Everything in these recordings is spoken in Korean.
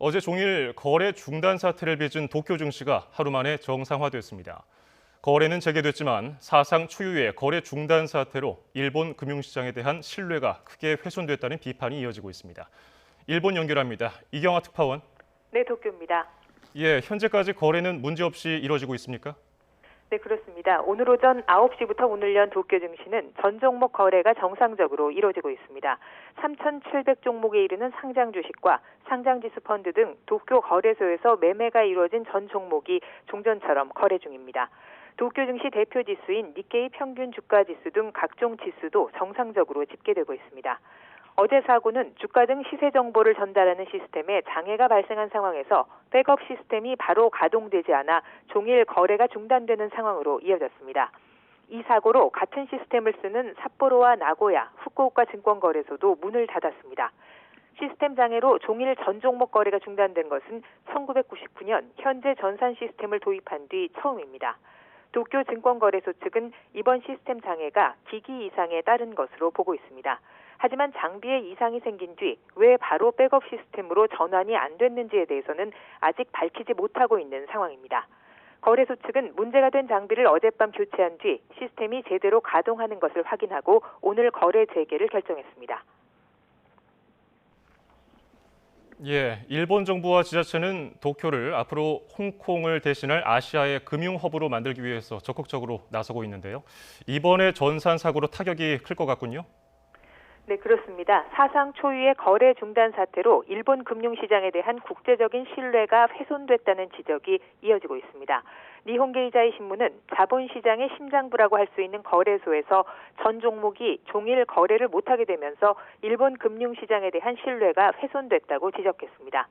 어제 종일 거래 중단 사태를 빚은 도쿄 증시가 하루 만에 정상화됐습니다. 거래는 재개됐지만 사상 초유의 거래 중단 사태로 일본 금융시장에 대한 신뢰가 크게 훼손됐다는 비판이 이어지고 있습니다. 일본 연결합니다. 이경아 특파원. 네, 도쿄입니다. 현재까지 거래는 문제없이 이뤄지고 있습니까? 네, 그렇습니다. 오늘 오전 9시부터 문을 연 도쿄 증시는 전 종목 거래가 정상적으로 이루어지고 있습니다. 3,700종목에 이르는 상장 주식과 상장지수 펀드 등 도쿄 거래소에서 매매가 이루어진 전 종목이 종전처럼 거래 중입니다. 도쿄 증시 대표 지수인 니케이 평균 주가 지수 등 각종 지수도 정상적으로 집계되고 있습니다. 어제 사고는 주가 등 시세 정보를 전달하는 시스템에 장애가 발생한 상황에서 백업 시스템이 바로 가동되지 않아 종일 거래가 중단되는 상황으로 이어졌습니다. 이 사고로 같은 시스템을 쓰는 삿포로와 나고야, 후쿠오카 증권거래소도 문을 닫았습니다. 시스템 장애로 종일 전 종목 거래가 중단된 것은 1999년 현재 전산 시스템을 도입한 뒤 처음입니다. 도쿄 증권거래소 측은 이번 시스템 장애가 기기 이상에 따른 것으로 보고 있습니다. 하지만 장비에 이상이 생긴 뒤 왜 바로 백업 시스템으로 전환이 안 됐는지에 대해서는 아직 밝히지 못하고 있는 상황입니다. 거래소 측은 문제가 된 장비를 어젯밤 교체한 뒤 시스템이 제대로 가동하는 것을 확인하고 오늘 거래 재개를 결정했습니다. 일본 정부와 지자체는 도쿄를 앞으로 홍콩을 대신할 아시아의 금융 허브로 만들기 위해서 적극적으로 나서고 있는데요. 이번에 전산 사고로 타격이 클 것 같군요. 네, 그렇습니다. 사상 초유의 거래 중단 사태로 일본 금융시장에 대한 국제적인 신뢰가 훼손됐다는 지적이 이어지고 있습니다. 니혼게이자이 신문은 자본시장의 심장부라고 할 수 있는 거래소에서 전 종목이 종일 거래를 못하게 되면서 일본 금융시장에 대한 신뢰가 훼손됐다고 지적했습니다.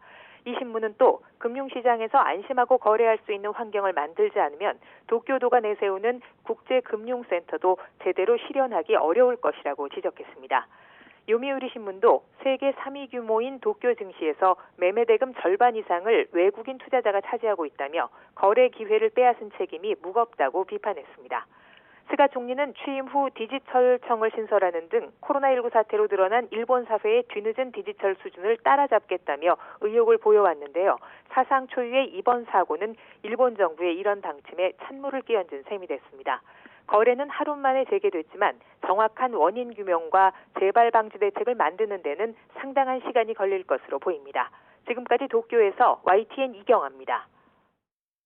이 신문은 또 금융시장에서 안심하고 거래할 수 있는 환경을 만들지 않으면 도쿄도가 내세우는 국제금융센터도 제대로 실현하기 어려울 것이라고 지적했습니다. 요미우리 신문도 세계 3위 규모인 도쿄 증시에서 매매 대금 절반 이상을 외국인 투자자가 차지하고 있다며 거래 기회를 빼앗은 책임이 무겁다고 비판했습니다. 스가 총리는 취임 후 디지털청을 신설하는 등 코로나19 사태로 드러난 일본 사회의 뒤늦은 디지털 수준을 따라잡겠다며 의욕을 보여왔는데요. 사상 초유의 이번 사고는 일본 정부의 이런 방침에 찬물을 끼얹은 셈이 됐습니다. 거래는 하루 만에 재개됐지만 정확한 원인 규명과 재발 방지 대책을 만드는 데는 상당한 시간이 걸릴 것으로 보입니다. 지금까지 도쿄에서 YTN 이경아입니다.